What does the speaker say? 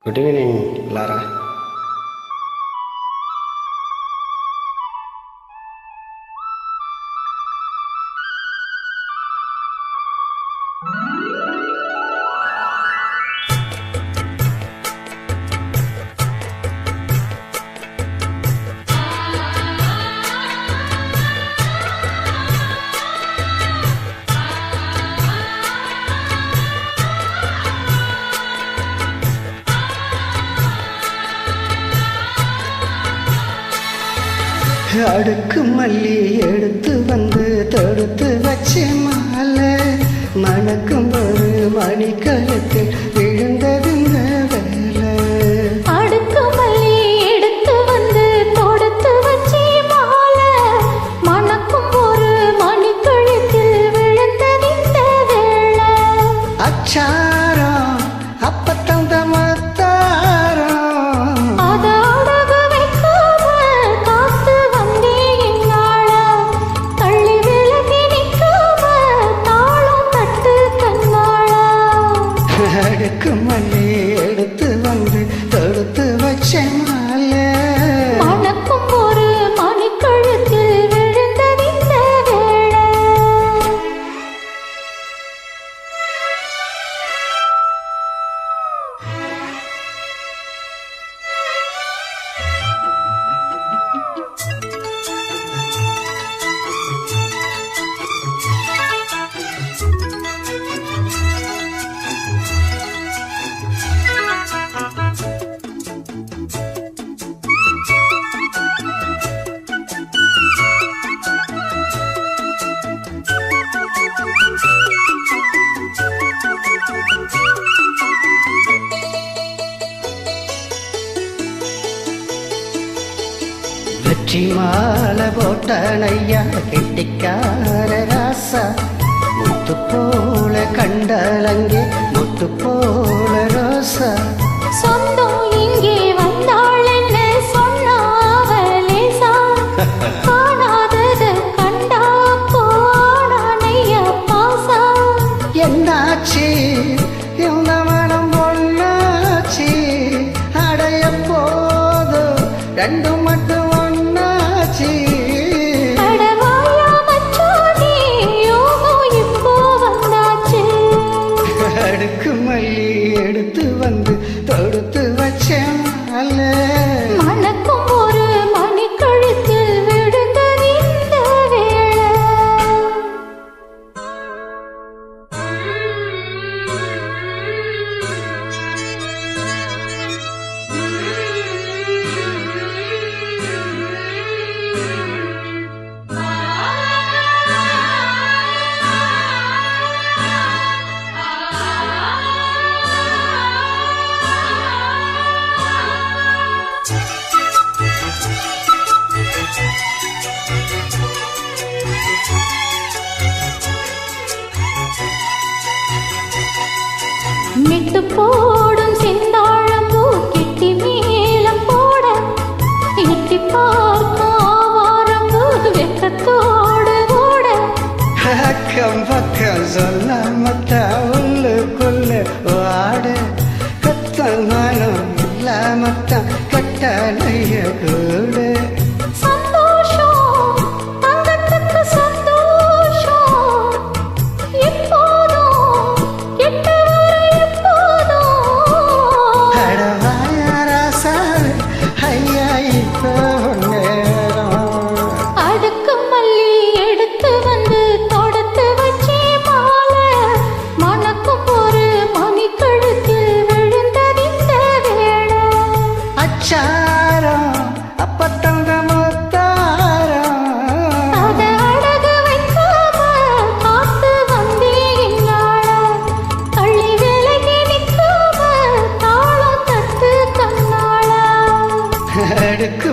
Good evening, Lara. அடுக்கு மல்லி எடுத்து வந்து தொடுத்து வச்ச மாலை மணக்கும் ஒரு மணிக்கழுத்தில் விழுந்தது இந்த வேலை. அடுக்கு மல்லி எடுத்து வந்து தொடுத்து வச்ச மாலை மணக்கும் ஒரு மணிக்கழுத்தில் விழுந்தது இந்த வேலை. அச்சாரம் அப்பத்தந்த அடுக்கு மல்லி எடுத்து வந்து தொடுத்து வச்ச மாலை மணக்கும் ஒரு மணிக்கழுத்தில் விழுந்தது இந்த வேளை. வெற்றி மாலை போட்டனையா கெட்டிக்கார ராசா முத்து போல கண்டலங்கே முத்து போல ரோசா. சொந்தம் இங்கே வந்தாள் என்ன சொன்னாவலேசா காணாதது கண்டா போனானையா பாசா. என்னாச்சு இந்த மனம் பொண்ணாச்சு அடைய போதும் ரெண்டு மட்டும் ஒன்னாச்சு. அடுக்கு மல்லி எடுத்து வந்து தொடுத்து வச்ச மாலை மணக்கும் ஒரு மணிக்கழுத்தில் விழுந்தது இந்த வேளை. மிட்டு போடும் செந்தாழம்பூ கெட்டி மேலம் போட எட்டி பார்க்கும் ஆவாரம்பூ வெக்கத்தோடு ஓட. அக்கம் பக்கம் சொல்லாமத்தா உள்ளுக்குள்ள வாட கத்தல் மனம் இல்லாமத்தான் கட்டளைய கூட. சந்தோஷம் தங்கத்துக்கு சந்தோஷம் எப்போதும் எட்ட வர எப்போதும். அடவாயராசா ஐயா இப்போ நேரம். அடுக்கு மல்லி எடுத்து வந்து தொடுத்து வச்சே மாலை மணக்கும் ஒரு மணிக்கழுத்தில் விழுந்தது இந்த வேளை. அச்சாரம் அப்பத்தங்க முத்தாரம் அத அழகு வைக்காம காத்து வந்தே என்னால அள்ளி விலகி நிற்காம தாளம் தட்டு கண்ணாளா. அடுக்கு